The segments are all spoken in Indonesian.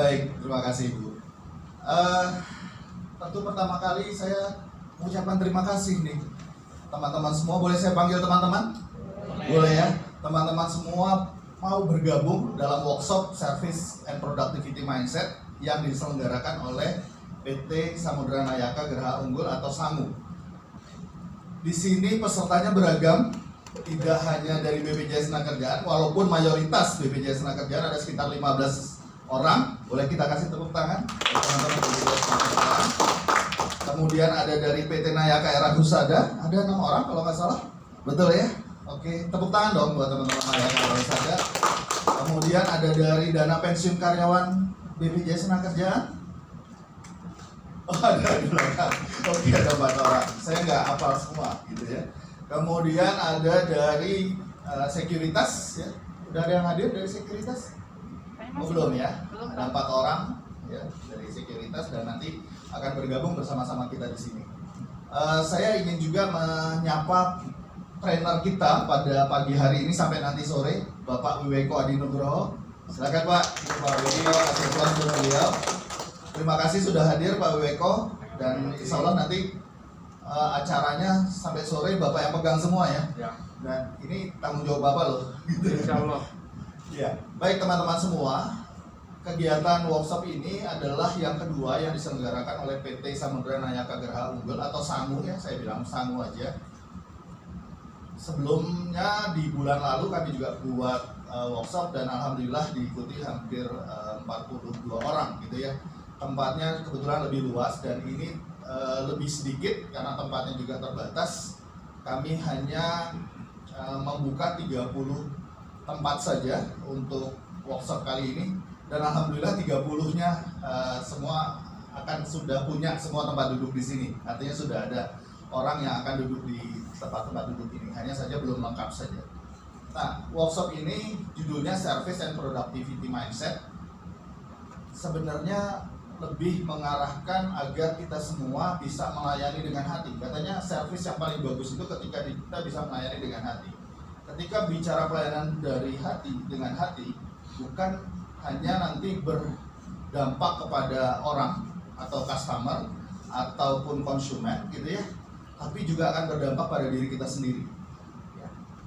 Baik, terima kasih Bu. Tentu pertama kali saya mengucapkan terima kasih nih teman-teman semua. Boleh saya panggil teman-teman? Boleh ya. Teman-teman semua mau bergabung dalam workshop Service and Productivity Mindset yang diselenggarakan oleh PT Samudra Nayaka Geraha Unggul atau SAMU. Di sini pesertanya beragam, tidak hanya dari BPJS Tenagakerjaan, walaupun mayoritas BPJS Tenagakerjaan ada sekitar 15 orang. Boleh kita kasih tepuk tangan teman-teman BPJS Tenagakerjaan. Kemudian ada dari PT Nayaka Era Husada, ada 6 orang kalau nggak salah, betul ya? Oke, tepuk tangan dong buat teman-teman Nayaka Era Husada. Kemudian ada dari Dana Pensiun Karyawan BPJS Tenagakerjaan. Oh, ada di belakang. Oke, ada 4 orang. Saya nggak hafal semua gitu ya. Kemudian ada dari sekuritas ya. Udah ada yang hadir dari sekuritas? Oh, belum ya? Ada 4 orang ya dari sekuritas dan nanti akan bergabung bersama-sama kita di sini. Saya ingin juga menyapa trainer kita pada pagi hari ini sampai nanti sore, Bapak Wiweko Adi Nugroho. Silakan Pak, Pak Wiweko, kasih aplaus untuk beliau. Terima kasih sudah hadir Pak Wiweko, dan insya Allah nanti acaranya sampai sore Bapak yang pegang semua ya. Dan ini tanggung jawab Bapak loh. Insya Allah. Ya, baik teman-teman semua, kegiatan workshop ini adalah yang kedua yang diselenggarakan oleh PT Samudra Nayaka Geraha Unggul atau SAMU ya, saya bilang SAMU aja. Sebelumnya di bulan lalu kami juga buat workshop dan alhamdulillah diikuti hampir 42 orang gitu ya. Tempatnya kebetulan lebih luas dan ini lebih sedikit karena tempatnya juga terbatas. Kami hanya membuka 30 tempat saja untuk workshop kali ini dan alhamdulillah 30-nya semua akan sudah punya semua tempat duduk di sini. Artinya sudah ada orang yang akan duduk di tempat-tempat duduk ini, hanya saja belum lengkap saja. Nah, workshop ini judulnya Service and Productivity Mindset. Sebenarnya lebih mengarahkan agar kita semua bisa melayani dengan hati. Katanya service yang paling bagus itu ketika kita bisa melayani dengan hati. Ketika bicara pelayanan dari hati dengan hati, bukan hanya nanti berdampak kepada orang atau customer ataupun konsumen gitu ya, tapi juga akan berdampak pada diri kita sendiri.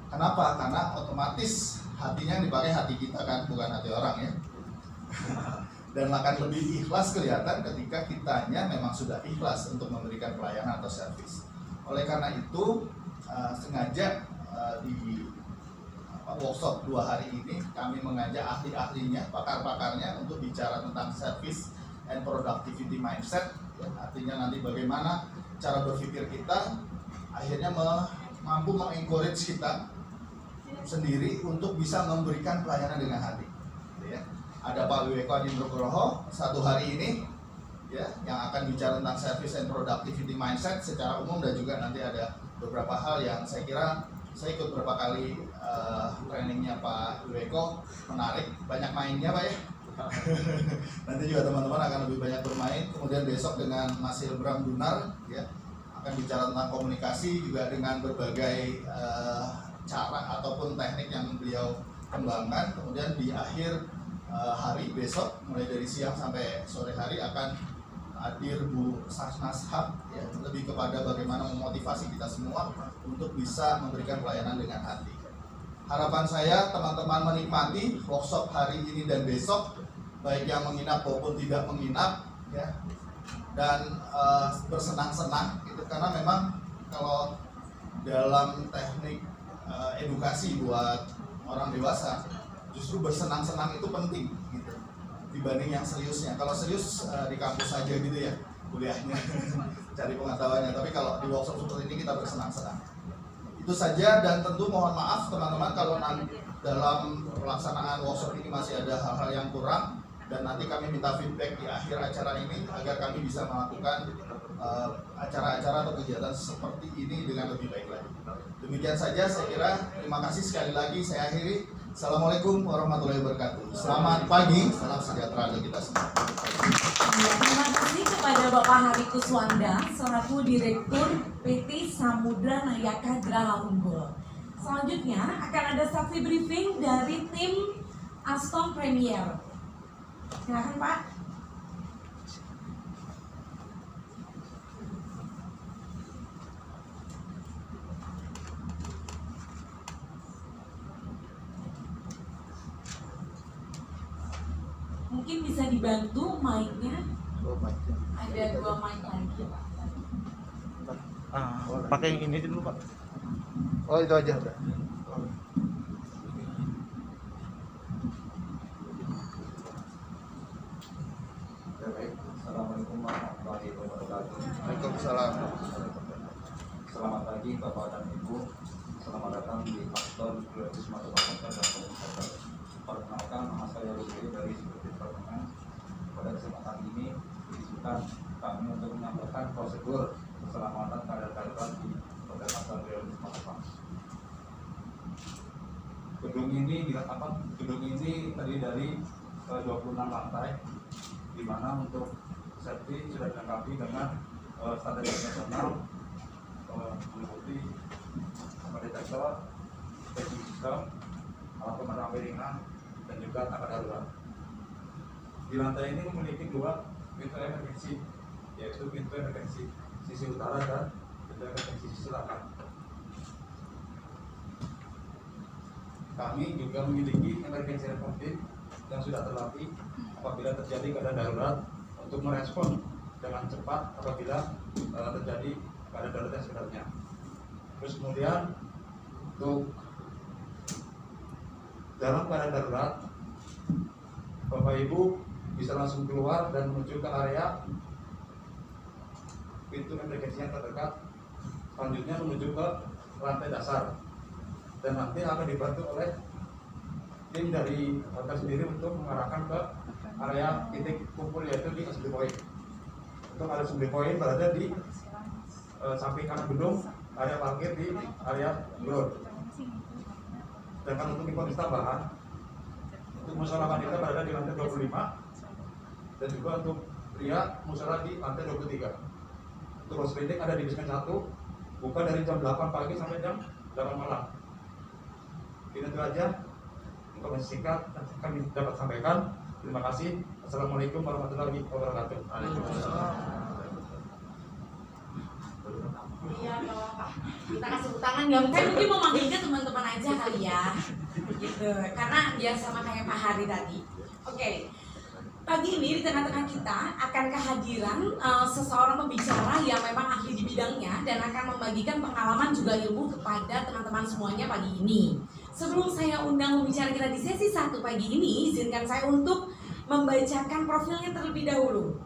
Kenapa? Karena otomatis hatinya yang dipakai hati kita kan, bukan hati orang ya. Dan akan lebih ikhlas kelihatan ketika kitanya memang sudah ikhlas untuk memberikan pelayanan atau servis. Oleh karena itu sengaja di workshop 2 hari ini kami mengajak ahli-ahlinya, pakar-pakarnya untuk bicara tentang service and productivity mindset ya, artinya nanti bagaimana cara berpikir kita akhirnya mampu mengencourage kita sendiri untuk bisa memberikan pelayanan dengan hati gitu ya. Ada Pak Wiweko Adi Nugroho 1 hari ini ya yang akan bicara tentang service and productivity mindset secara umum, dan juga nanti ada beberapa hal yang saya kira saya ikut beberapa kali trainingnya Pak Wiweko, menarik, banyak mainnya Pak ya. Nanti juga teman-teman akan lebih banyak bermain. Kemudian besok dengan Mas Ilbram Dunar ya akan bicara tentang komunikasi juga dengan berbagai cara ataupun teknik yang beliau kembangkan. Kemudian di akhir hari besok mulai dari siang sampai sore hari akan hadir Bu Sasnas Hab ya, lebih kepada bagaimana memotivasi kita semua untuk bisa memberikan pelayanan dengan hati. Harapan saya teman-teman menikmati workshop hari ini dan besok, baik yang menginap maupun tidak menginap ya, dan bersenang-senang gitu, karena memang kalau dalam teknik edukasi buat orang dewasa justru bersenang-senang itu penting gitu dibanding yang seriusnya. Kalau serius di kampus saja gitu ya kuliahnya cari pengetahuannya, tapi kalau di workshop seperti ini kita bersenang-senang. Itu saja, dan tentu mohon maaf teman-teman kalau nanti dalam pelaksanaan workshop ini masih ada hal-hal yang kurang, dan nanti kami minta feedback di akhir acara ini agar kami bisa melakukan acara-acara atau kegiatan seperti ini dengan lebih baik lagi. Demikian saja saya kira. Terima kasih sekali lagi, saya akhiri. Assalamualaikum warahmatullahi wabarakatuh. Selamat pagi, salam sejahtera untuk kita semua. Terima kasih kepada Bapak Hari Kuswanda selaku Direktur PT Samudra Nayaka Geraha Unggul. Selanjutnya akan ada saksi briefing dari tim Aston Premier. Silakan Pak. Mungkin bisa dibantu mic-nya. Ada 2 mic lagi Pak. Pakai yang ini dulu Pak. Oh itu aja udah. Assalamualaikum warahmatullahi wabarakatuh. Waalaikumsalam. Selamat pagi Bapak dan Ibu. Selamat datang di kantor Gratis Mata Bapak dan Pemerintah. Perkenalkan, nama saya Ruby dari Sekretaris Departemen. Pada kesempatan ini diizinkan kami untuk menyampaikan prosedur keselamatan kadar darurat di Hotel Asal Gratis Mata Bapak. Gedung ini terdiri dari 26 lantai, di mana untuk safety sudah dilengkapi dengan standar internasional meliputi detektor, safety system, alat pemadam api ringan, dan juga tangga darurat. Di lantai ini memiliki 2 pintu emergensi, yaitu pintu emergensi sisi utara dan pintu emergensi sisi selatan. Kami juga memiliki emergency response team yang sudah terlatih apabila terjadi keadaan darurat untuk merespon dengan cepat apabila terjadi keadaan darurat yang sebenarnya. Terus kemudian untuk dalam keadaan darurat, Bapak Ibu bisa langsung keluar dan menuju ke area pintu emergensi yang terdekat, selanjutnya menuju ke lantai dasar, dan nanti akan dibantu oleh tim dari hotel sendiri untuk mengarahkan ke area titik kumpul, yaitu di assembly point. Untuk area assembly point berada di samping kanan gedung, area parkir di area ground. Sedangkan untuk informasi tambahan, untuk musyawarah wanita berada di lantai 25, dan juga untuk pria musyawarah di lantai 23. Untuk hospitality ada di basement 1, buka dari jam 8 pagi sampai jam 8 malam. Ini itu aja informasi singkat yang kami dapat sampaikan. Terima kasih. Assalamualaikum warahmatullahi wabarakatuh. Iya Pak, kita kasih tepuk tangan ya. Mungkin mau manggilnya teman-teman aja kali ya, gitu. Karena dia sama kayak Pak Hari tadi. Oke, pagi ini di tengah-tengah kita akan kehadiran seseorang pembicara yang memang ahli di bidangnya dan akan membagikan pengalaman juga ilmu kepada teman-teman semuanya pagi ini. Sebelum saya undang pembicara kita di sesi 1 pagi ini, izinkan saya untuk membacakan profilnya terlebih dahulu.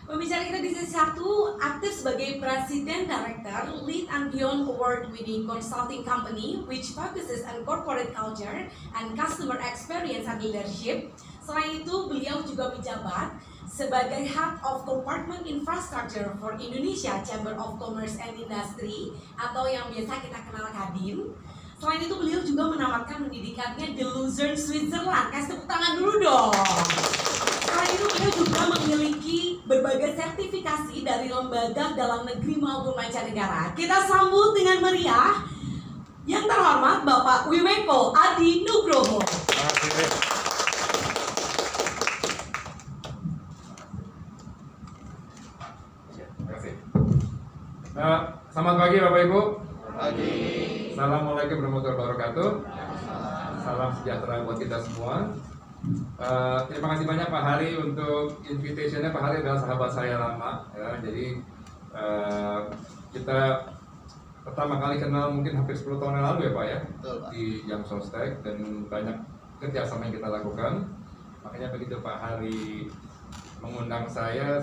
Pembicara kita di sesi 1 aktif sebagai Presiden Director Lead and Beyond Award winning consulting company which focuses on corporate culture and customer experience and leadership. Selain itu, beliau juga menjabat sebagai Head of Compartment Infrastructure for Indonesia Chamber of Commerce and Industry atau yang biasa kita kenal Kadin. Selain itu, beliau juga menamatkan pendidikannya di Luzern, Switzerland. Kasih tepuk tangan dulu dong. Selain itu, beliau juga memiliki berbagai sertifikasi dari lembaga dalam negeri maupun mancanegara. Kita sambut dengan meriah yang terhormat Bapak Wiweko Adi Nugroho. Terima kasih. Selamat pagi Bapak Ibu. Pagi. Assalamualaikum warahmatullahi wabarakatuh. Salam sejahtera buat kita semua. Terima kasih banyak Pak Hari untuk invitation-nya. Pak Hari adalah sahabat saya lama, ya. Jadi kita pertama kali kenal mungkin hampir 10 tahun yang lalu ya Pak ya. Betul, Pak. Di Jam Sostek, dan banyak kerjasama yang kita lakukan. Makanya begitu Pak Hari mengundang saya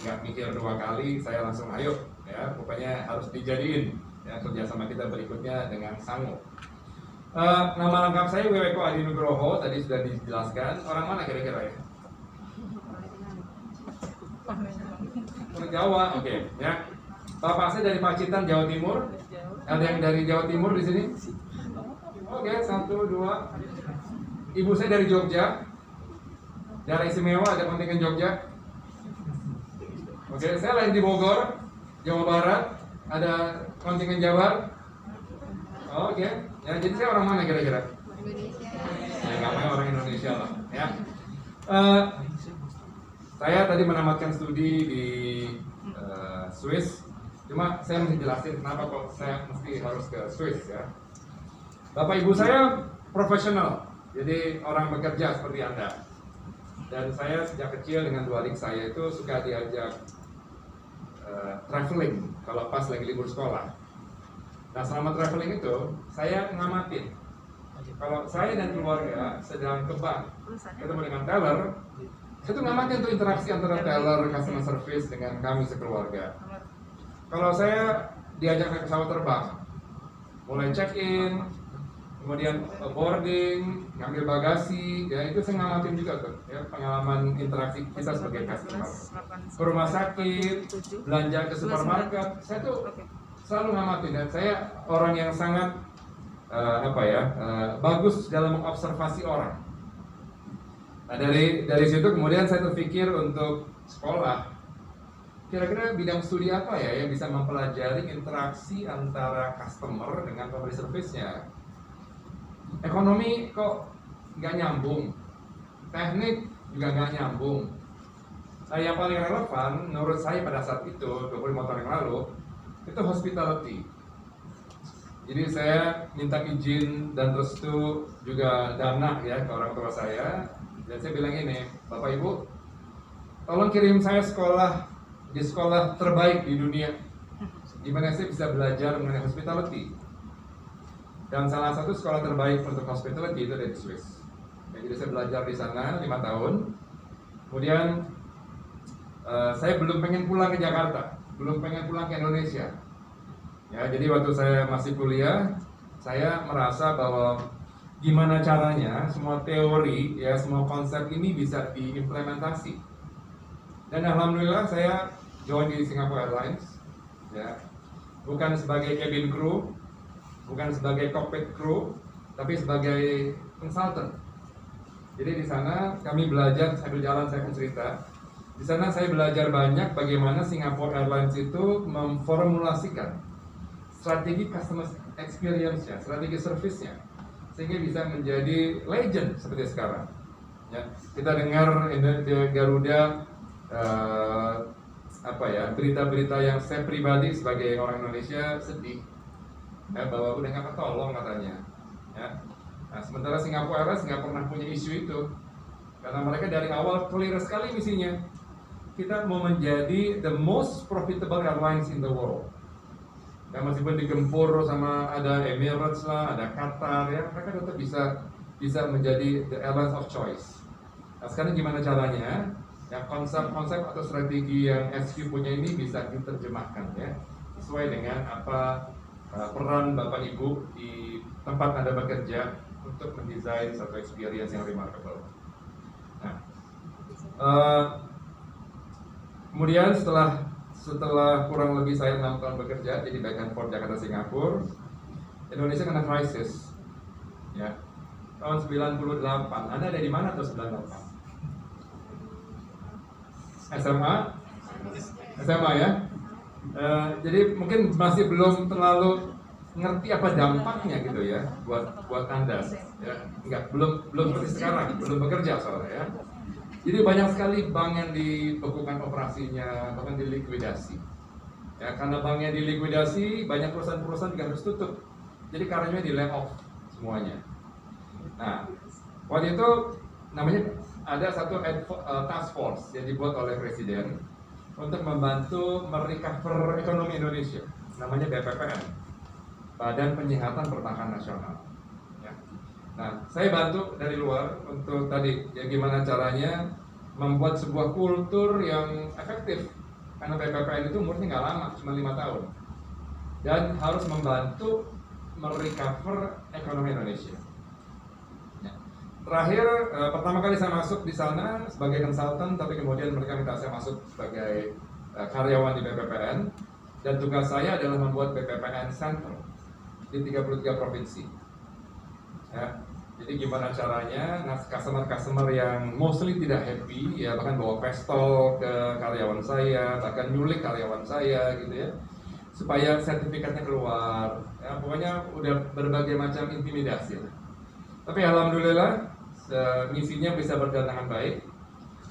nggak mikir 2 kali, saya langsung ayo ya, pokoknya harus dijadiin ya kerjasama kita berikutnya dengan Sango. Nama lengkap saya Wiweko Adi Nugroho, tadi sudah dijelaskan. Orang mana kira-kira ya? Orang Jawa, oke ya. Bapak saya dari Pacitan, Jawa Timur. Ada yang dari Jawa Timur di sini? Oke, 1, 2. Ibu saya dari Jogja. Daerah istimewa, ada kontingen Jogja. Oke, saya lahir di Bogor, Jawa Barat. Ada kontingen Jabar. Oke, ya jadi saya orang mana kira-kira? Indonesia. Ya, nggak mau orang Indonesia lah, ya. Saya tadi menamatkan studi di Swiss, cuma saya mesti jelasin kenapa kok saya mesti harus ke Swiss ya. Bapak ibu saya profesional, jadi orang bekerja seperti Anda. Dan saya sejak kecil dengan dua adik saya itu suka diajak traveling kalau pas lagi libur sekolah. Nah selama traveling itu saya ngamatin kalau saya dan keluarga sedang ke bank ketemu dengan teller, saya tuh ngamatin tuh interaksi antara teller, customer service dengan kami sekeluarga. Kalau saya diajak naik pesawat terbang, mulai check in, kemudian boarding, ngambil bagasi, ya itu saya ngamatin juga tuh, ya pengalaman interaksi kita sebagai customer. Ke rumah sakit, belanja ke supermarket, saya tuh selalu ngamatin dan saya orang yang sangat bagus dalam mengobservasi orang. Nah dari situ kemudian saya terpikir untuk sekolah. Kira-kira bidang studi apa ya yang bisa mempelajari interaksi antara customer dengan pemberi servisnya? Ekonomi kok nggak nyambung, teknik juga nggak nyambung. Nah yang paling relevan menurut saya pada saat itu 25 tahun yang lalu itu hospitality. Jadi saya minta izin dan restu juga dana ya ke orang tua saya dan saya bilang ini, Bapak Ibu, tolong kirim saya di sekolah terbaik di dunia, di mana saya bisa belajar mengenai hospitality. Dan salah satu sekolah terbaik untuk hospitality itu dari Swiss. Ya, jadi saya belajar di sana 5 tahun. Kemudian saya belum pengen pulang ke Jakarta, belum pengen pulang ke Indonesia. Ya, jadi waktu saya masih kuliah, saya merasa bahwa gimana caranya semua teori, ya semua konsep ini bisa diimplementasi. Dan alhamdulillah saya join di Singapore Airlines, ya, bukan sebagai cabin crew, bukan sebagai cockpit crew, tapi sebagai consultant. Jadi di sana kami belajar sambil jalan saya akan cerita. Di sana saya belajar banyak bagaimana Singapore Airlines itu memformulasikan strategi customer experience-nya, strategi service-nya, sehingga bisa menjadi legend seperti sekarang. Ya, kita dengar Garuda berita-berita yang saya pribadi sebagai orang Indonesia sedih. Ya, bahwa udah nggak ketolong katanya. Ya. Nah, sementara Singapore Airlines nggak pernah punya isu itu, karena mereka dari awal clear sekali misinya. Kita mau menjadi the most profitable airlines in the world. Dan meskipun digempur sama ada Emirates lah, ada Qatar, ya mereka tetap bisa menjadi the airlines of choice. Nah, sekarang gimana caranya? Ya konsep-konsep atau strategi yang SQ punya ini bisa diterjemahkan ya, sesuai dengan apa peran Bapak Ibu di tempat Anda bekerja untuk mendesain satu experience yang remarkable. Nah, kemudian setelah kurang lebih saya 6 tahun bekerja jadi back and forth Jakarta Singapura, Indonesia kena krisis. Ya, tahun 98. Anda ada di mana tuh 98? SMA ya. Jadi mungkin masih belum terlalu ngerti apa dampaknya gitu ya buat Anda ya. Belum seperti sekarang, belum bekerja soalnya ya. Jadi banyak sekali bank yang dibekukan operasinya, bahkan dilikuidasi. Ya, karena banknya dilikuidasi, banyak perusahaan-perusahaan juga harus tutup. Jadi karyanya di layoff semuanya. Nah, waktu itu namanya ada satu task force yang dibuat oleh Presiden untuk membantu merecover ekonomi Indonesia, namanya BPPN, Badan Penyihatan Pertahanan Nasional. Ya. Nah, saya bantu dari luar untuk tadi, ya gimana caranya membuat sebuah kultur yang efektif, karena BPPN itu umurnya nggak lama, cuma 5 tahun, dan harus membantu merecover ekonomi Indonesia. Ya. Terakhir, pertama kali saya masuk di sana sebagai konsultan, tapi kemudian mereka minta saya masuk sebagai karyawan di BPPN, dan tugas saya adalah membuat BPPN Center di 33 provinsi. Ya, jadi gimana caranya customer yang mostly tidak happy, ya bahkan bawa pistol ke karyawan saya, bahkan nyulik karyawan saya gitu ya, supaya sertifikatnya keluar. Ya, pokoknya udah berbagai macam intimidasi. Tapi alhamdulillah misinya bisa berjalan dengan baik.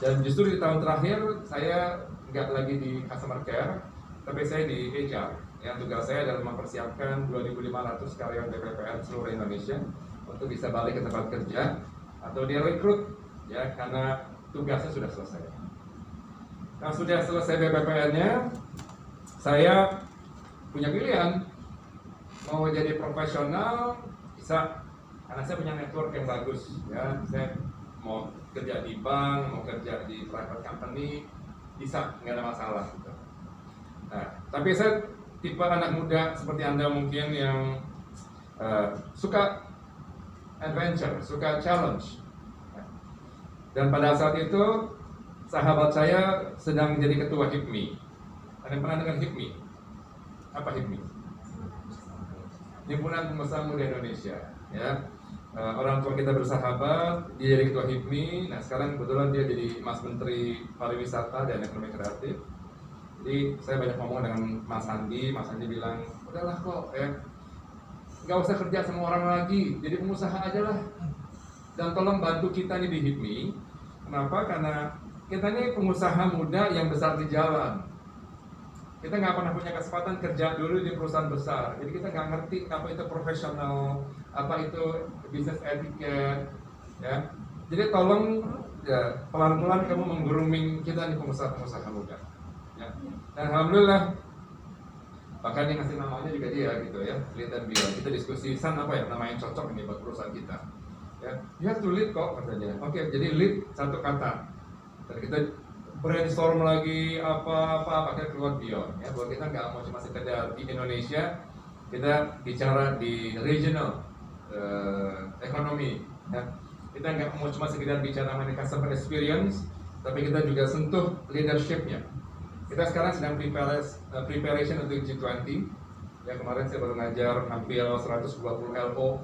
Dan justru di tahun terakhir saya nggak lagi di customer care, tapi saya di HR. Yang tugas saya adalah mempersiapkan 2.500 karyawan BPPR seluruh Indonesia untuk bisa balik ke tempat kerja atau dia rekrut, ya, karena tugasnya sudah selesai. Nah, sudah selesai BPPR-nya, saya punya pilihan mau jadi profesional bisa, karena saya punya network yang bagus, ya. Saya mau kerja di bank, mau kerja di private company, bisa, nggak ada masalah gitu. Nah, tapi saya tipe anak muda seperti Anda mungkin yang suka adventure, suka challenge. Dan pada saat itu sahabat saya sedang menjadi ketua HIPMI. Ada yang pernah dengar HIPMI? Apa HIPMI? Himpunan Pengusaha Muda Indonesia, ya. Orang tua kita bersahabat, dia jadi ketua HIPMI. Nah, sekarang kebetulan dia jadi Mas Menteri Pariwisata dan Ekonomi Kreatif. Jadi saya banyak ngomong dengan Mas Andi bilang, udahlah kok, ya, nggak usah kerja sama orang lagi, jadi pengusaha aja lah. Dan tolong bantu kita nih di HIPMI. Kenapa? Karena kita ini pengusaha muda yang besar di jalan. Kita nggak pernah punya kesempatan kerja dulu di perusahaan besar, jadi kita nggak ngerti apa itu profesional, apa itu business etiquette, ya. Jadi tolong, ya, pelan-pelan kamu menggrooming kita di pengusaha-pengusaha muda, ya. Dan alhamdulillah, bahkan yang ngasih namanya juga dia, gitu ya, Lead and Beyond. Kita diskusi, San apa ya nama yang cocok ini buat perusahaan kita, ya. You have to lead kok, katanya. Oke, jadi lead satu kata, dan kita brainstorm lagi apa pakai keluar Beyond, ya. Buat kita nggak mau cuma sekedar di Indonesia, kita bicara di regional ekonomi, ya. Kita nggak mau cuma sekedar bicara mengenai customer experience, tapi kita juga sentuh leadership-nya. Kita sekarang sedang preparation untuk G20. Ya, kemarin saya baru ngajar hampir 120 LO,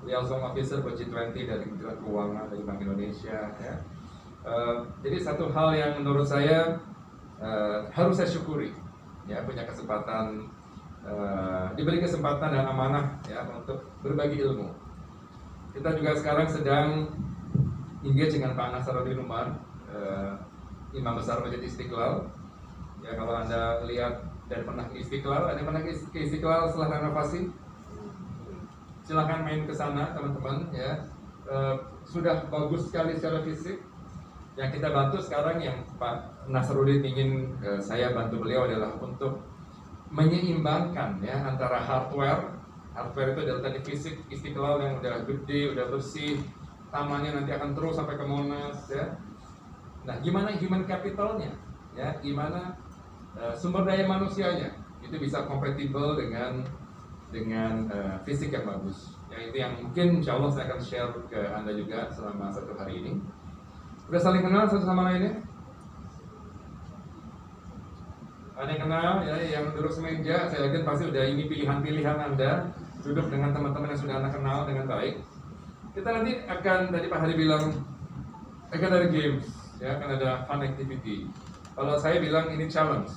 liaison officer buat G20 dari Kementerian Keuangan, dari Bank Indonesia, ya. Jadi satu hal yang menurut saya harus saya syukuri, ya, punya kesempatan, diberi kesempatan dan amanah, ya, untuk berbagi ilmu. Kita juga sekarang sedang engage dengan Pak Nasaruddin Umar, Imam Besar Masjid Istiqlal. Ya, kalau Anda lihat dan pernah ke Istiqlal, ada yang pernah ke Istiqlal setelah renovasi? Silahkan main ke sana, teman-teman, ya. Sudah bagus sekali secara fisik. Yang kita bantu sekarang, yang Pak Nasaruddin ingin saya bantu beliau adalah untuk menyeimbangkan, ya, antara hardware itu adalah tadi fisik Istiqlal yang udah gede, udah bersih, tamannya nanti akan terus sampai ke Monas, ya. Nah, gimana human capitalnya, ya, gimana sumber daya manusianya itu bisa kompatibel dengan fisik yang bagus. Yang itu yang mungkin insya Allah saya akan share ke Anda juga selama satu hari ini. Udah saling kenal satu sama lainnya? Ada yang kenal, ya, yang duduk semeja, saya yakin pasti udah ini pilihan-pilihan Anda, duduk dengan teman-teman yang sudah Anda kenal dengan baik. Kita nanti akan, tadi Pak Hari bilang, akan ada games, ya, akan ada fun activity. Kalau saya bilang ini challenge,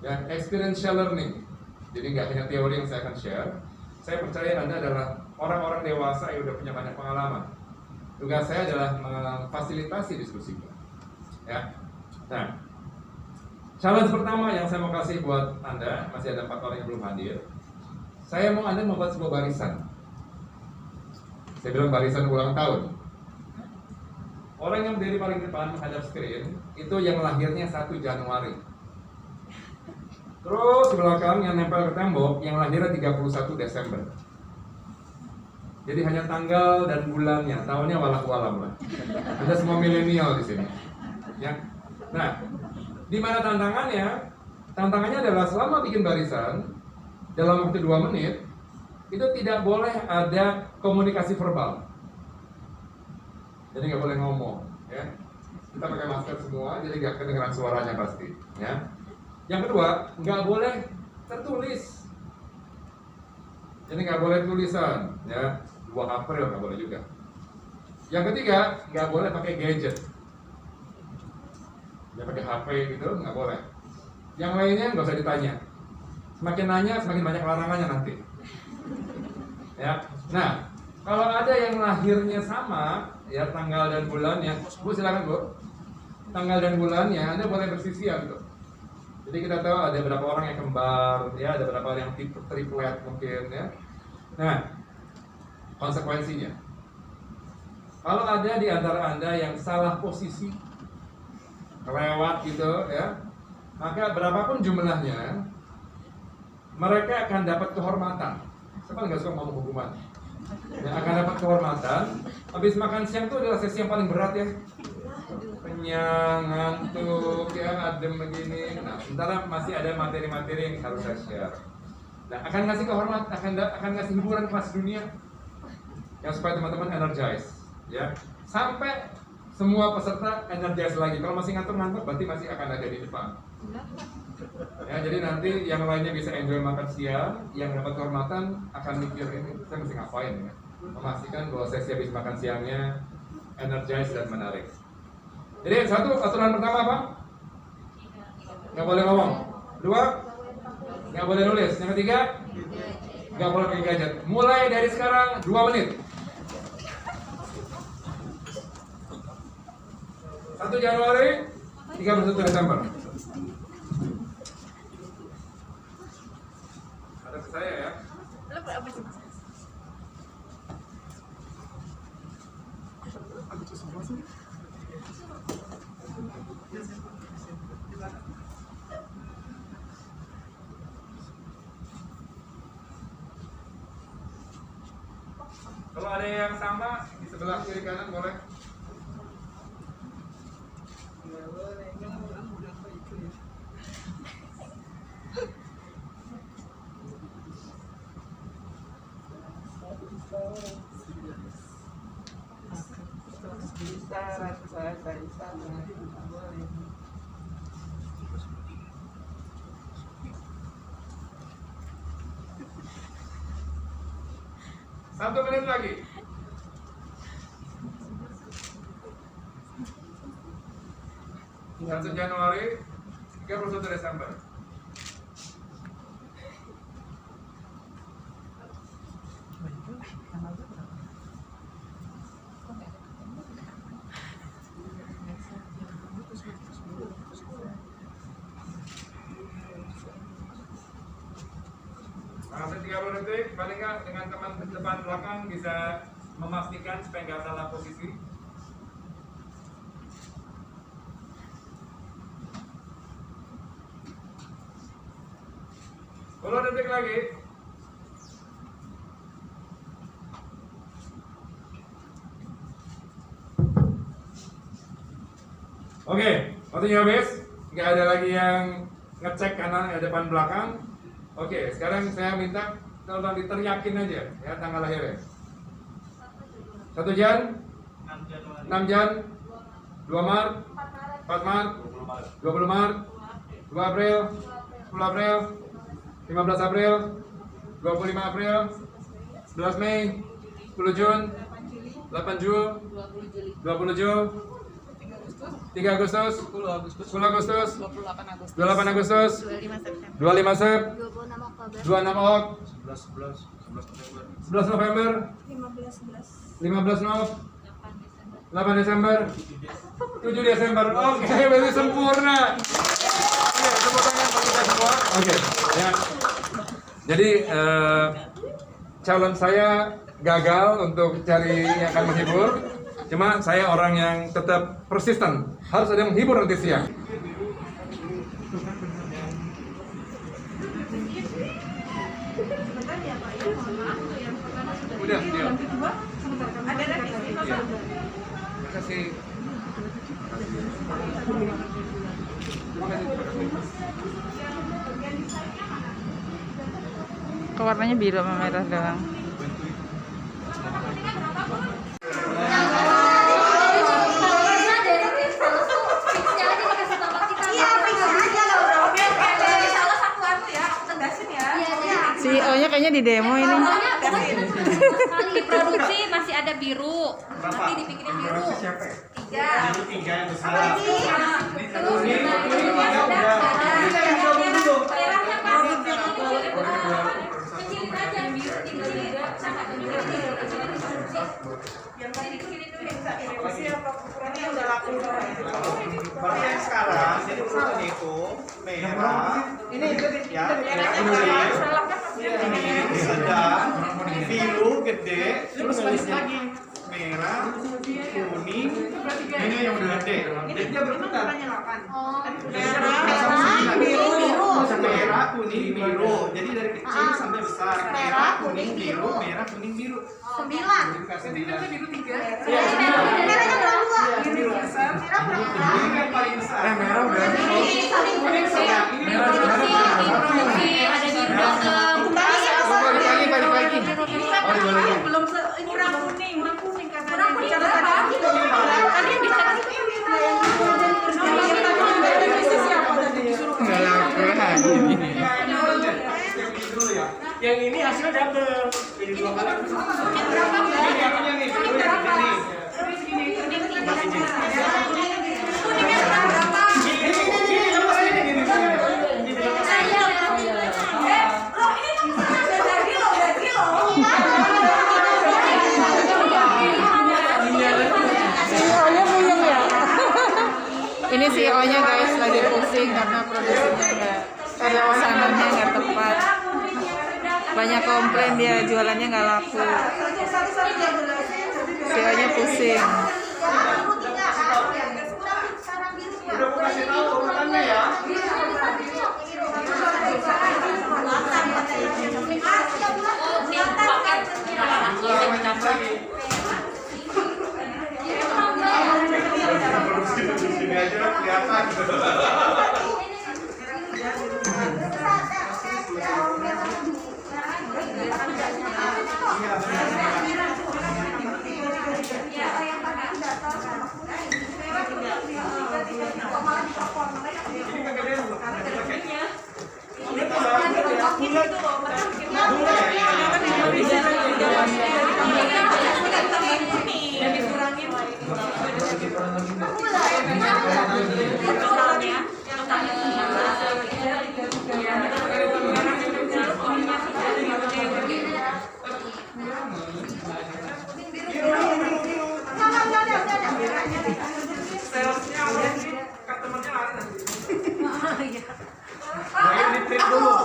ya, experiential learning. Jadi nggak hanya teori yang saya akan share. Saya percaya Anda adalah orang-orang dewasa yang udah punya banyak pengalaman. Tugas saya adalah memfasilitasi diskusi, ya. Nah, challenge pertama yang saya mau kasih buat Anda, masih ada 4 orang yang belum hadir. Saya mau Anda membuat sebuah barisan. Saya bilang barisan ulang tahun. Orang yang dari paling depan menghadap screen itu yang lahirnya 1 Januari. Terus di belakang yang nempel ke tembok yang lahirnya 31 Desember. Jadi hanya tanggal dan bulannya, tahunnya walau-walam lah. Ada semua milenial di sini. Ya. Nah, di mana tantangannya? Tantangannya adalah selama bikin barisan dalam waktu 2 menit itu tidak boleh ada komunikasi verbal. Jadi nggak boleh ngomong, ya. Kita pakai masker semua, jadi nggak kedengeran suaranya pasti, ya. Yang kedua, nggak boleh tertulis. Jadi nggak boleh tulisan, ya. 2 April nggak boleh juga. Yang ketiga, nggak boleh pakai gadget. Ya pakai HP gitu, nggak boleh. Yang lainnya nggak usah ditanya. Semakin nanya, semakin banyak larangannya nanti. Ya. Nah, kalau ada yang lahirnya sama, ya, tanggal dan bulannya, Bu silakan Bu. tanggal dan bulannya, Anda boleh bersisian tuh. Jadi kita tahu ada beberapa orang yang kembar, ya, ada beberapa orang yang triplet mungkin, ya. Nah, konsekuensinya, kalau ada di antara Anda yang salah posisi, kelewat gitu, ya, maka berapapun jumlahnya, mereka akan dapat kehormatan. Siapa nggak suka ngomong hukuman? Yang akan dapat kehormatan. Habis makan siang itu adalah sesi yang paling berat, ya. Kenyang, ngantuk, ya, adem begini. Nah, sementara masih ada materi-materi yang harus saya share. Nah, akan ngasih kehormatan, akan ngasih hiburan kelas dunia yang supaya teman-teman energize, ya. Sampai semua peserta energize lagi. Kalau masih ngantuk-ngantuk, berarti masih akan ada di depan. Ya, jadi nanti yang lainnya bisa enjoy makan siang, yang dapat kehormatan akan mikir ini saya mesti ngapain, ya. Memastikan bahwa sesi habis makan siangnya energize dan menarik. Jadi satu, aturan pertama apa? Nggak boleh ngomong. Dua, nggak boleh nulis. Yang ketiga, nggak boleh pakai gadget. Mulai dari sekarang 2 menit. 1 Januari, 31 Desember. Ada ke saya, ya. Kalau ada yang sama di sebelah kiri kanan boleh. Satu menit lagi. Satu Januari, 31 Desember. Masih 30 detik, paling nggak dengan teman depan belakang bisa memastikan supaya nggak salah posisi. 10 detik lagi. Oke, waktunya habis. Nggak ada lagi yang ngecek kanan depan belakang. Oke, sekarang saya minta tolong diteriakin aja ya tanggal lahirnya. 1 Jan, 6 Jan, 2 Maret, 4 Maret, 20 Maret, 2 April, 10 April, 15 April, 25 April, 11 Mei, 10 Jun, 8 Juli, 20 Juli, 3 Agustus, 10 Agustus, 28 Agustus, 25 Sep, 26 Ok, 11 November, 15 Nov, 8 Desember, 7 Desember. Oke, berarti sempurna. Oke, tepuk tangan buat kita semua. Oke, ya. Jadi challenge saya gagal untuk cari yang akan menghibur. Cuma saya orang yang tetap persisten. Harus ada yang menghibur nanti siang. Udah, dia. Ada revisi, Bapak? Terima kasih. Kok warnanya biru sama merah doang? CEO-nya kayaknya di demo ini. Diproduksi masih ada biru. Nanti dibikinin biru. 3. Tiga yang besar. Terus merahnya pas. Kecilin aja biru tinggal sama yang tadi dikecilin dulu yang Berarti yang sekarang jadi urutannya itu merah, ini ya, kuning, sedang, biru gede, terus balik lagi merah, kuning, ini yang udah gede. Ini dia berputar. Merah, kuning, biru. Jadi dari kecil sampai besar. Merah, kuning, biru, merah, kuning, biru. 9. Biru 3. Iya. Merahnya berapa? Biru besar. Ini yang paling besar. Merah udah. Kuning sedang. Ini Ada di balik lagi. belum ini kurang kuning katanya. Tadi yang bicara Nggak laku lagi ini. Yang ini hasilnya double. Jadi 2 kali. CEO-nya puyeng ya. Ini CEO-nya guys lagi pusing karena produksinya nggak, karena pesanannya nggak tepat. Banyak komplain dia jualannya nggak laku. CEO-nya pusing. Udah mau kasih tahu urutannya ya. Sini aja kelihatan.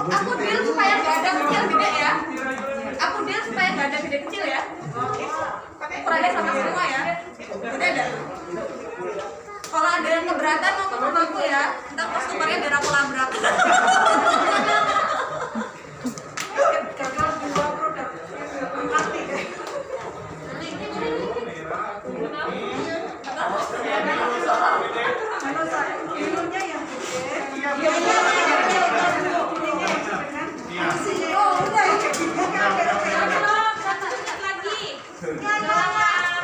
Aku deal supaya nggak ada kecil gede ya. Aku deal supaya nggak ada gede kecil ya. Ukurannya sama semua ya. Udah ada. Kalau ada yang keberatan mau ke rumahku ya. Ntar customernya biar aku labrak.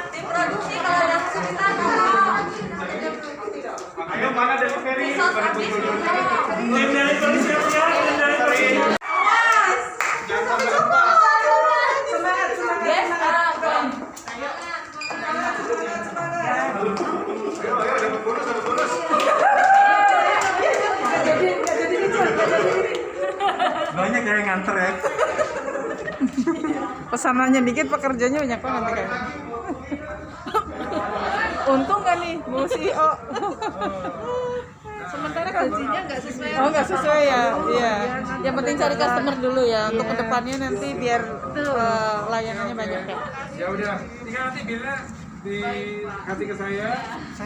Tim produksi kalau ada kesulitan Ayo mana delivery? Bisa tapi Jangan sampai lupa. Yes, Ayo dapat bonus, dapat bonus. Banyak yang nganter ya. Pesanannya dikit, pekerjanya banyak banget nih kayaknya. Untung kan nih Bu CEO. sementara gajinya nggak sesuai. Oh nggak sesuai ya, iya. Yang penting cari customer dulu ya, untuk kedepannya nanti biar layanannya banyak ya. Ya udah, tinggal nanti bilnya dikasih ke saya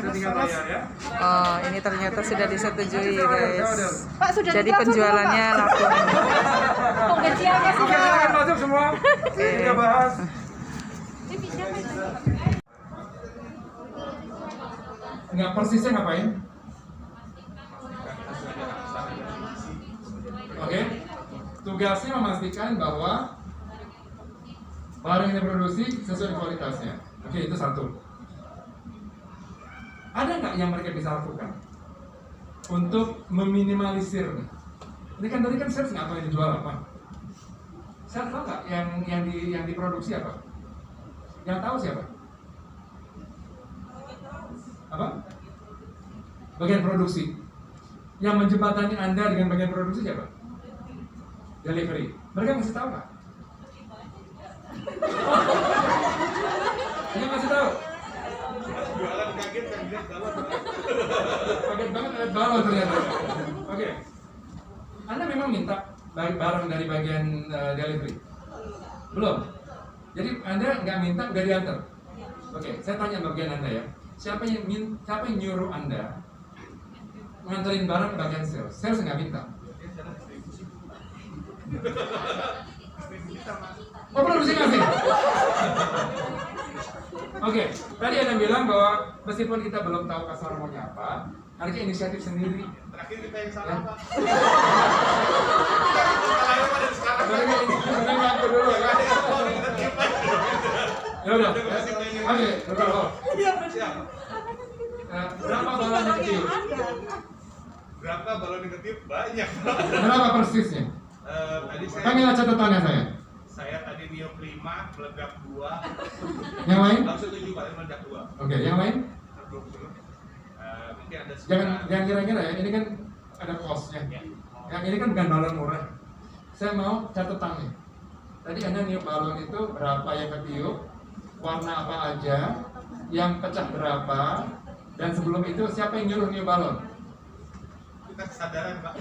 tinggal bayar ya. Oh ini ternyata sudah disetujui guys. Pak sudah. Jadi penjualannya laku. Gajiannya Oke, silakan masuk semua. Kita bahas. Nggak persisnya ngapain? Oke, tugasnya memastikan bahwa barang yang diproduksi sesuai kualitasnya. Oke, itu satu. Ada nggak yang mereka bisa lakukan untuk meminimalisir? Ini kan tadi kan sales nggak tahu yang dijual apa. Sales tahu nggak yang diproduksi apa? Yang tahu siapa? Apa? Bagian produksi. Yang menjembatani Anda dengan bagian produksi siapa? Delivery. Mereka masih tahu nggak? Mereka masih tahu. Kaget banget lihat balon ternyata. Oke. Anda memang minta barang dari bagian delivery? Belum? Jadi Anda nggak minta, udah diantar? Oke, saya tanya bagian Anda ya. Siapa yang nyuruh Anda nganterin barang ke bagian sales? Sales nggak minta. Oh, produksi ngasih? Oke, tadi Anda bilang bahwa meskipun kita belum tahu customer maunya apa, harusnya inisiatif sendiri. Terakhir kita yang salah, Pak. Ya udah. Oke, betul. Berapa balon yang ketiup? Berapa balon negatif? Banyak. Berapa persisnya? Tadi Panggil catatannya saya tadi niup 5, meledak 2. Yang lain? Langsung 7 kali meledak 2. Oke, yang lain? Mungkin ada Jangan kira-kira ya, ini kan ada cost-nya. Yang ini kan bukan balon murah. Saya mau catatannya. Tadi Anda niup balon itu berapa yang ketiup, warna apa aja, yang pecah berapa, dan sebelum itu siapa yang nyuruh niup balon? kita kesadaran, Pak.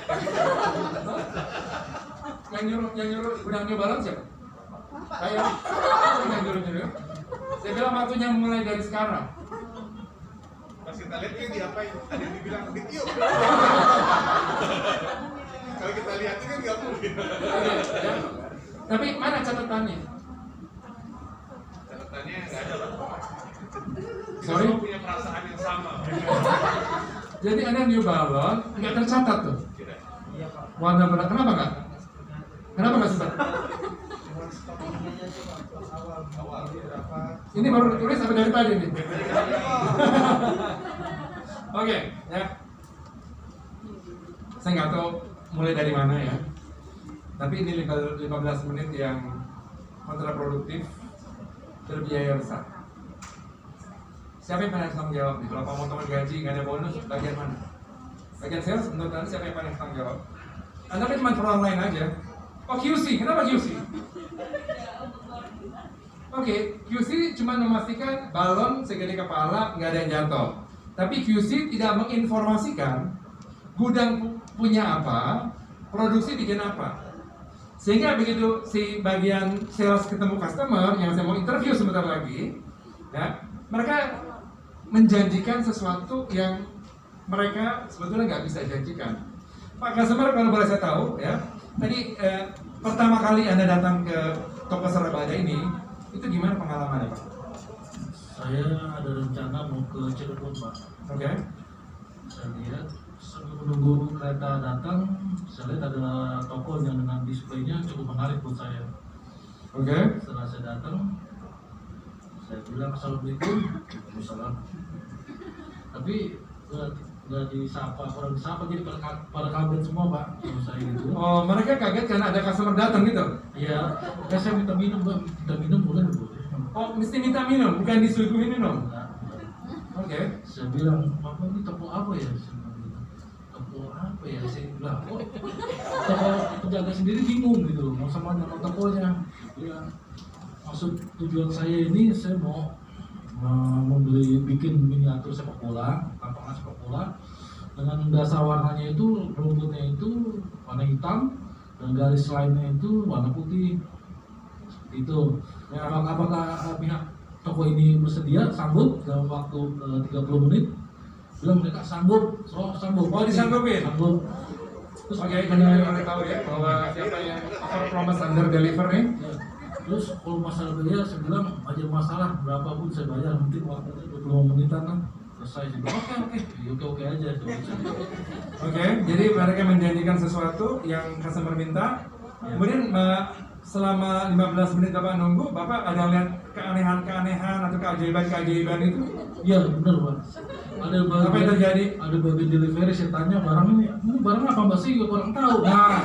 Yang nyuruh udah niup balon siapa? Saya. Yang nyuruh. Saya bilang waktunya mulai dari sekarang. Pas kita lihat ini diapain? Ada yang dibilang ditiup. Kalau kita lihat ini kan nggak mungkin. Ya. Tapi mana catatannya? Catatannya nggak ada, Pak. Sorry? Semua punya perasaan yang sama. Jadi Anda new balon nggak tercatat tuh. Tidak. Warna berat kenapa nggak? Kenapa nggak sempat? Ini baru ditulis apa dari tadi nih? Oke, ya. Saya nggak tahu mulai dari mana ya. Tapi ini 15 menit yang kontraproduktif, berbiaya besar. Siapa yang paling tanggung jawab nih? Kalau pemotongan gaji nggak ada bonus, bagian mana? Bagian sales, menurut Anda siapa yang paling tanggung jawab? Anda kan cuma frontline aja. Oh, QC, kenapa QC? Oke, QC cuma memastikan balon segede kepala nggak ada yang jatuh. Tapi QC tidak menginformasikan gudang punya apa, produksi bikin apa. Sehingga begitu si bagian sales ketemu customer yang saya mau interview sebentar lagi, ya, mereka menjanjikan sesuatu yang mereka sebetulnya nggak bisa janjikan. Pak customer, kalau boleh saya tahu, ya, tadi pertama kali Anda datang ke toko Surabaya ini, itu gimana pengalamannya, Pak? Saya ada rencana mau ke Cirebon, Pak. Oke. Saya lihat sambil menunggu kereta datang, saya lihat ada toko yang dengan displaynya cukup menarik buat saya. Oke. Setelah saya datang, saya bilang assalamualaikum, waalaikumsalam. Tapi nggak disapa, kurang disapa, jadi pada kaget semua, Pak. Kalau saya gitu. Oh, mereka kaget karena ada customer datang gitu? Iya, ya saya minta minum, Pak. Minta minum boleh, Bu? Oh, mesti minta minum, bukan disuguhin minum? Nah, Oke. saya bilang, Bapak ini toko apa ya? Toko apa ya? Saya bilang, oh, toko penjaga sendiri bingung gitu, mau sama nama tokonya. Ya, maksud tujuan saya ini, saya mau membeli, bikin miniatur sepak bola, lapangan sepak bola, dengan dasar warnanya itu, rumputnya itu warna hitam, dan garis lainnya itu warna putih. Itu. Ya, apakah pihak toko ini bersedia sanggup dalam waktu 30 menit? Bilang mereka sanggup, sanggup. Oh, disanggupin? Sanggup. Terus Oke, jadi boleh tahu ya bahwa siapa yang promise under deliver nih? ya. Terus kalau masalah biaya, saya bilang aja masalah berapapun saya bayar, mungkin waktunya 25 menitan kan selesai. Saya bilang oke aja. Oke, jadi mereka menjanjikan sesuatu yang customer minta. Kemudian selama 15 menit Bapak nunggu, Bapak ada lihat keanehan-keanehan atau keajaiban-keajaiban itu? Iya benar, Pak. Ada bagian, Apa yang terjadi? Ada bagian delivery, saya tanya barang ini barang apa Mbak sih? Kurang tahu. Nah,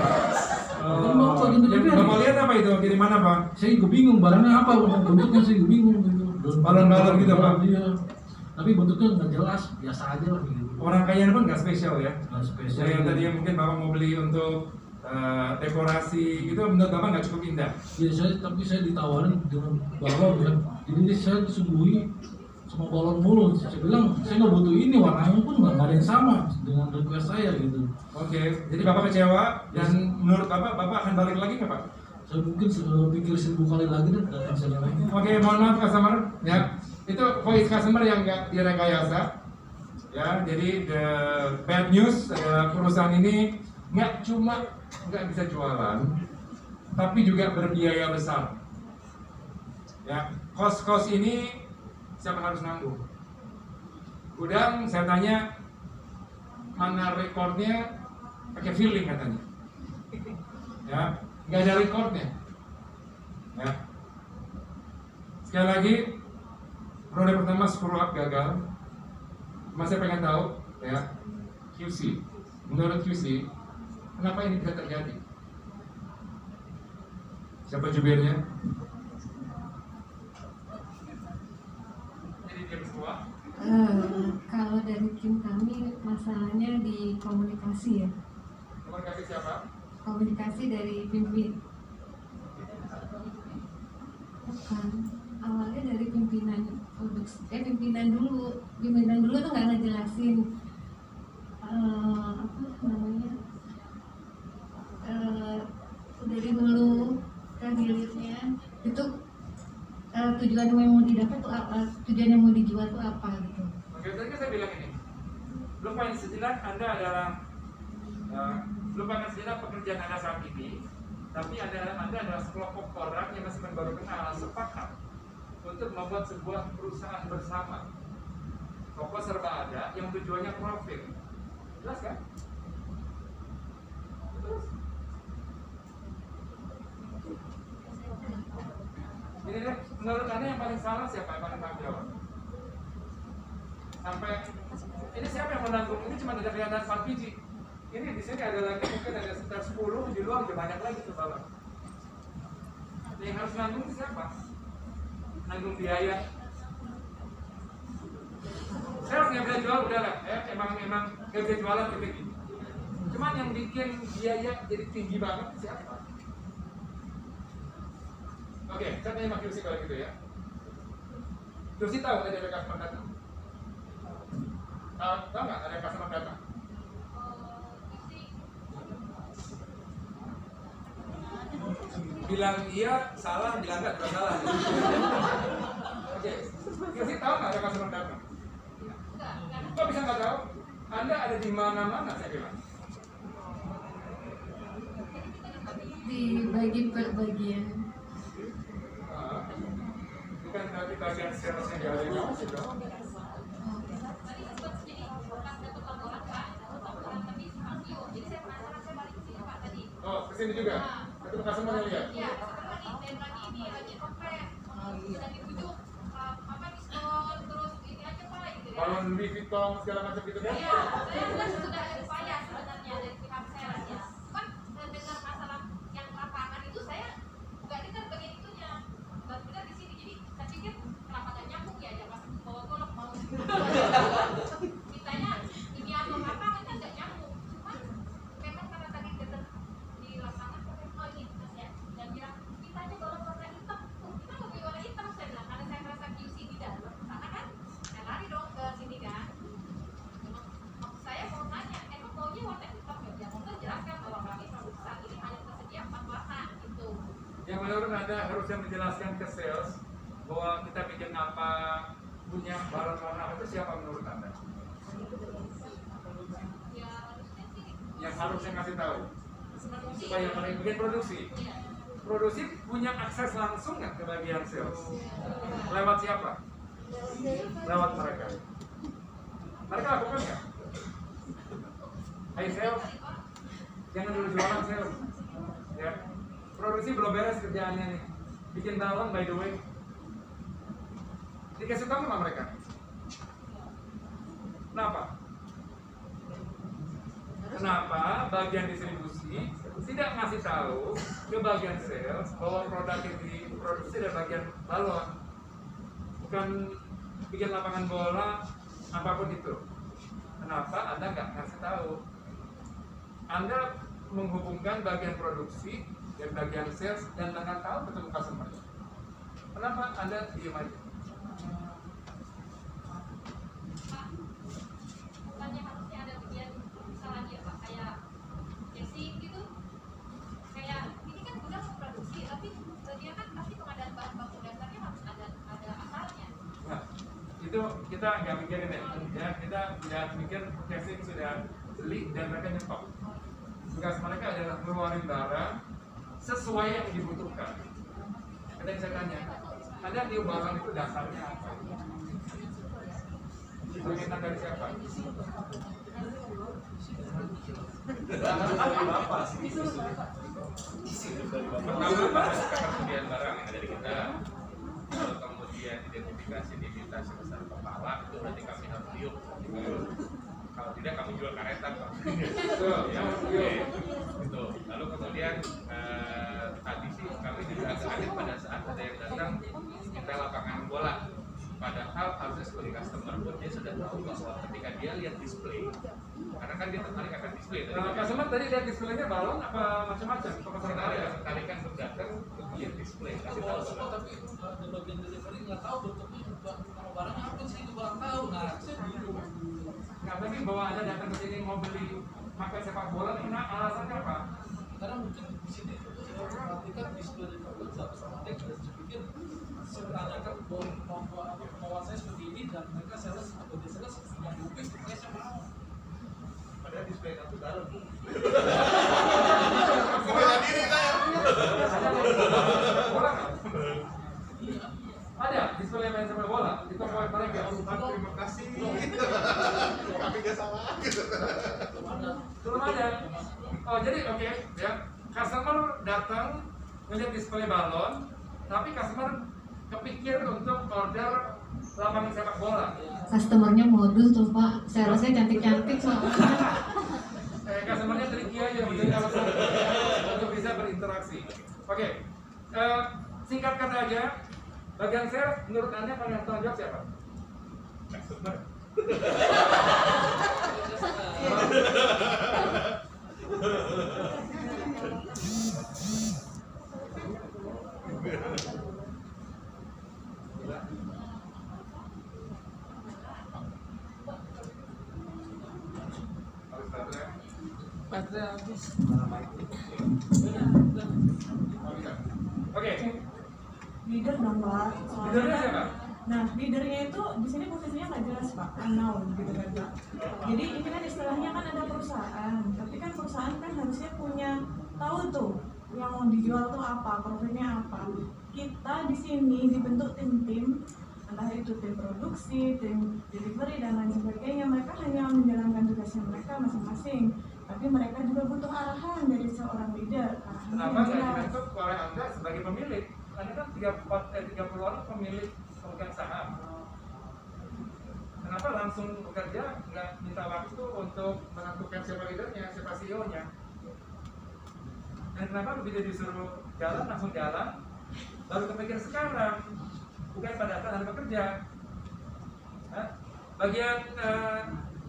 Bagian yang Bapak lihat apa itu? Kiriman apa? Saya juga bingung barangnya apa, bentuknya saya juga bingung gitu. Balon-balon gitu, Pak? Iya. Tapi bentuknya nggak jelas, biasa aja lah gitu. Orang kaya pun nggak spesial ya? Nggak spesial. Yang tadi yang mungkin Bapak mau beli untuk dekorasi gitu, menurut Bapak nggak cukup indah? Ya tapi saya ditawarin dengan bahwa bilang, jadi saya disuguhi sama balon mulu. Saya bilang saya nggak butuh ini, warnanya pun nggak ada yang sama dengan request saya gitu. Oke, jadi Bapak kecewa dan menurut Bapak akan balik lagi nggak Pak? Saya mungkin pikir 1000 kali lagi dan datang saya lagi. Oke, mohon maaf customer, ya itu voice customer yang nggak direkayasa, ya. Jadi the bad news adalah perusahaan ini nggak cuma nggak bisa jualan, tapi juga berbiaya besar. Ya, kos ini siapa harus nanggung? Gudang, saya tanya mana rekornya, pakai feeling katanya. Ya, nggak ada rekornya. Ya. Sekali lagi, produk pertama screw up gagal. Masih pengen tahu, ya, QC. Menurut QC, kenapa ini bisa terjadi? Siapa jubirnya? Jadi dia semua. Kalau dari tim kami masalahnya di komunikasi ya. Komunikasi siapa? Komunikasi dari pimpin. Bukan. Awalnya dari pimpinan produksi. Pimpinan dulu tuh nggak ngejelasin apa namanya. Dari hulu ke hilirnya itu tujuan yang mau didapat tuh apa, tujuan yang mau dijual tuh apa gitu. Oke, tadi kan saya bilang ini. Lupakan sejenak Anda adalah lupakan sejenak pekerjaan Anda saat ini, tapi Anda adalah sekelompok orang yang masih baru kenal, sepakat untuk membuat sebuah perusahaan bersama. Toko serba ada yang tujuannya profit. Jelas kan? Terus? Ini deh, menurut Anda yang paling salah siapa yang paling tanggung jawab? Sampai ini siapa yang menanggung? Ini cuma ada kelihatan 4 biji. Ini di sini ada lagi mungkin ada sekitar 10 di luar udah banyak lagi tuh bawah. Yang harus nanggung siapa? Nanggung biaya. Saya harus nggak bisa jual udah lah, ya emang nggak bisa jualan gitu. Cuman yang bikin biaya jadi tinggi banget siapa? Oke, saya tanya sama QC kalau gitu ya. QC tahu ada customer datang? Tahu nggak ada customer datang? Bilang iya, salah, bilang nggak juga salah. Oke, QC tahu nggak ada customer datang? Kok bisa nggak tahu? Anda ada di mana-mana saya bilang. Dibagi per bagian. Bukan berarti bagian salesnya nggak ada yang ngawasi dong. Oh, kesini juga? Ketemu customer yang lihat? Iya, lagi ini lagi komplain. Sudah dibujuk apa diskon terus ini aja Pak gitu ya. Balon Louis Vuitton segala macam gitu kan? Iya, saya kan sudah ada upaya sebenarnya dari pihak sales ya. Kan dengar masalah yang lapangan itu saya nggak dengar bagian itunya. Baru dengar di sini. Jadi saya pikir kenapa nggak nyambung ya? Jangan pas bawa golok mau. Kitanya ini apa kan nggak nyambung. Cuman memang karena tadi dengar di lapangan oh ini mas ya. Dan bilang kita aja golok warna hitam. Kita mau beli warna hitam saya bilang karena saya merasa QC di dalam. Karena kan saya lari dong ke sini kan. Maksud saya mau nanya, emang maunya warna hitam ya? Ya mau jelaskan bahwa kami perusahaan ini hanya tersedia 4 warna gitu. Yang menurut Anda harusnya menjelaskan ke sales bahwa kita bikin apa, punya balon warna apa itu siapa menurut Anda? Ya harusnya sih Yang harusnya ngasih tahu produksi. supaya mereka bikin produksi. Iya. Produksi punya akses langsung nggak ke bagian sales? Lewat siapa? Lewat mereka. Mereka lakukan nggak? Hai sales, jangan dulu jualan sales. Ya, produksi belum beres kerjaannya nih. Bikin balon by the way. Dikasih tahu nggak mereka? Kenapa? Kenapa bagian distribusi tidak ngasih tahu ke bagian sales bahwa produk yang diproduksi dari bagian balon, bukan bikin lapangan bola apapun itu. Kenapa Anda nggak ngasih tahu? Anda menghubungkan bagian produksi dan bagian sales dan nggak tahu ketemu customer. Kenapa Anda diam aja? itu kita nggak mikirin ya, kita tidak mikir casing sudah beli dan mereka nyetok. Tugas mereka adalah ngeluarin barang sesuai yang dibutuhkan. Ada yang saya tanya, ada di barang itu dasarnya apa? Permintaan dari siapa? Pertama pada ketersediaan barang yang ada di kita. Kalau kemudian identifikasi diminta sebesar kepala, itu berarti kami harus diuk. Kalau tidak kami jual karetan, Pak. Gitu. Lalu kemudian tadi sih kami juga agak kaget pada saat ada yang datang kita lapangan bola. Padahal harusnya sebagai customer pun dia sudah tahu bahwa ketika dia lihat display, karena kan dia tertarik akan display. Customer tadi lihat displaynya balon apa macam-macam? Sekali kan datang lihat display, kasih tahu. Tapi ada bagian delivery nggak tahu bentuknya nama barangnya apa sih, itu kurang tahu. Nah, saya bingung. Nggak mungkin bahwa Anda datang ke sini mau beli pakai sepak bola, karena alasannya apa? Karena mungkin di sini saya perhatikan display di komputer sama dia dan saya pikir saya menanyakan bahwa saya seperti ini dan mereka sales atau dia sales yang mungkin saya mau. Padahal display kartu baru. Bela diri saya. Bola nggak? Ada display main sepak bola. Itu poin paling nggak? Terima kasih. Tapi nggak salah. Belum ada. Oh jadi oke ya. Customer datang melihat display balon, tapi customer kepikir untuk order lapangan sepak bola. Customernya modus tuh Pak, salesnya cantik-cantik soalnya. Customernya tricky aja menjadi alasan untuk bisa berinteraksi. Oke, singkat kata aja, bagian sales menurut Anda paling tanggung jawab siapa? Customer. Baterai habis. Oke, Leader dong Pak. leadernya siapa? Nah, leadernya itu di sini posisinya nggak jelas Pak, unknown gitu kan Pak. Jadi ini kan istilahnya kan ada perusahaan, tapi kan perusahaan kan harusnya punya tahu tuh yang mau dijual tuh apa, profilnya apa. Kita di sini dibentuk tim-tim, entah itu tim produksi, tim delivery dan lain sebagainya. Mereka hanya menjalankan tugasnya mereka masing-masing, tapi mereka juga butuh arahan dari seorang leader. Kenapa nggak dibentuk oleh Anda sebagai pemilik? Anda kan 30 orang pemilik pemegang saham. Kenapa langsung bekerja, nggak minta waktu untuk menentukan siapa leadernya, siapa CEO-nya? Dan kenapa begitu disuruh jalan, langsung jalan, baru kepikir sekarang, bukan pada saat Anda bekerja? Hah? Bagian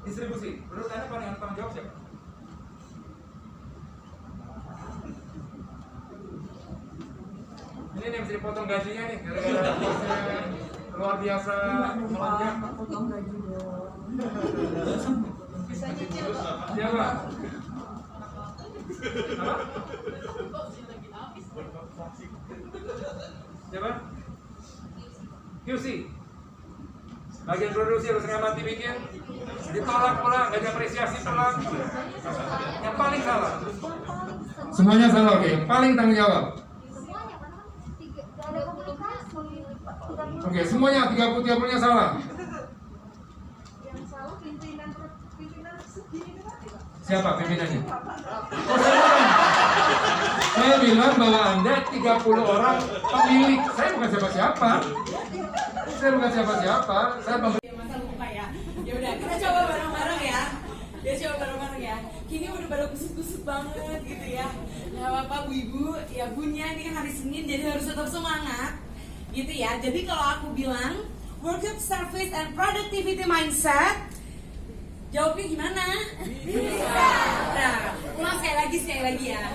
distribusi, menurut Anda paling tanggung jawab siapa? Ini yang bisa dipotong gajinya nih, gara-gara bosnya luar biasa melonjak. Potong gaji dong. Bisa nyicil kok. Siapa? Apa? Siapa? QC. Bagian produksi harus ngamati bikin, ditolak pula, nggak ada apresiasi pulang. Yang paling salah. Semuanya salah, oke. Yang paling tanggung jawab. Oke, semuanya 30-30-nya salah. Yang salah pimpinan segini kan. Siapa pimpinannya? Saya bilang bahwa Anda 30 orang pemilik. Saya bukan siapa-siapa. Saya bukan siapa-siapa. Saya Masa lupa ya. Ya udah, kita coba bareng-bareng ya. Dia coba bareng-bareng ya. Kini udah pada kusut-kusut banget gitu ya. Gak apa-apa Bu Ibu, ya Bunya ini kan hari Senin jadi harus tetap semangat. Gitu ya. Jadi kalau aku bilang work service and productivity mindset, jawabnya gimana? Bisa. Nah, ulang sekali lagi ya.